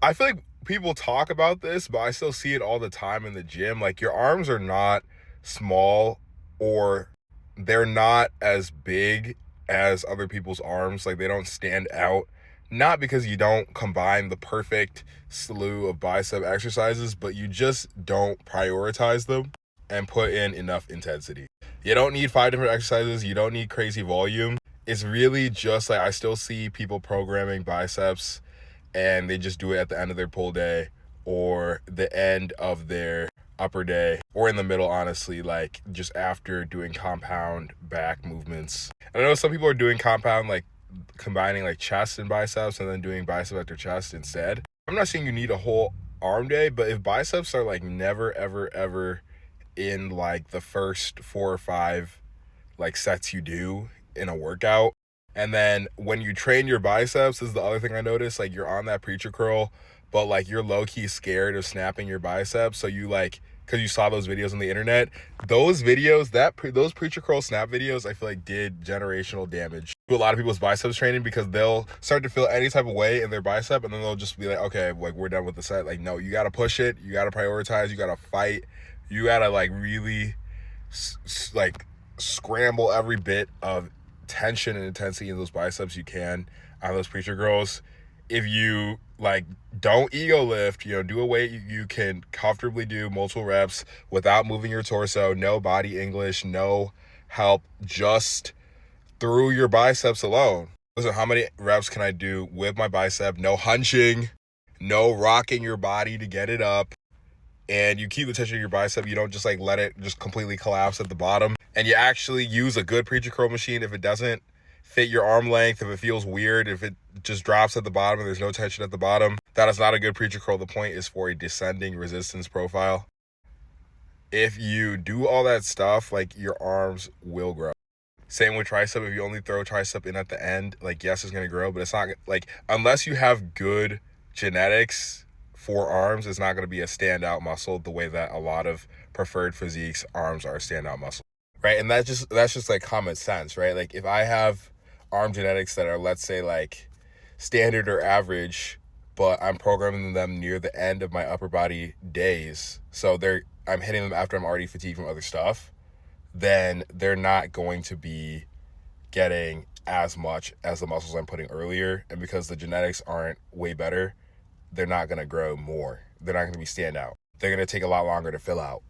I feel like people talk about this, but I still see it all the time in the gym. Like your arms are not small, or they're not as big as other people's arms. Like they don't stand out. Not because you don't combine the perfect slew of bicep exercises, but you just don't prioritize them and put in enough intensity. You don't need 5 different exercises. You don't need crazy volume. It's really just like I still see people programming biceps and they just do it at the end of their pull day or the end of their upper day or in the middle, honestly, like just after doing compound back movements. And I know some people are doing compound, like combining like chest and biceps and then doing bicep after chest instead. I'm not saying you need a whole arm day, but if biceps are like never ever ever in like the first 4 or 5 like sets you do in a workout, and then when you train your biceps, this is the other thing I noticed, like you're on that preacher curl, but like you're low-key scared of snapping your biceps, so you like, because you saw those videos on the internet, those videos, those preacher curl snap videos, I feel like did generational damage to a lot of people's biceps training, because they'll start to feel any type of way in their bicep and then they'll just be like, okay, like we're done with the set. Like no, you got to push it, you got to prioritize, you got to fight, you got to like really like scramble every bit of tension and intensity in those biceps you can on those preacher girls. If you like don't ego lift, do a weight you can comfortably do multiple reps without moving your torso, no body English, no help, just through your biceps alone. So how many reps can I do with my bicep? No hunching, no rocking your body to get it up, and you keep the tension of your bicep. You don't just like let it just completely collapse at the bottom. And you actually use a good preacher curl machine. If it doesn't fit your arm length, if it feels weird, if it just drops at the bottom and there's no tension at the bottom, that is not a good preacher curl. The point is for a descending resistance profile. If you do all that stuff, like your arms will grow. Same with tricep. If you only throw tricep in at the end, like yes, it's going to grow, but it's not like, unless you have good genetics for arms, it's not going to be a standout muscle the way that a lot of preferred physiques arms are a standout muscle, right? And that's just like common sense, right? Like if I have arm genetics that are, let's say, like standard or average, but I'm programming them near the end of my upper body days, so I'm hitting them after I'm already fatigued from other stuff, then they're not going to be getting as much as the muscles I'm putting earlier. And because the genetics aren't way better, they're not going to grow more. They're not going to be standout. They're going to take a lot longer to fill out.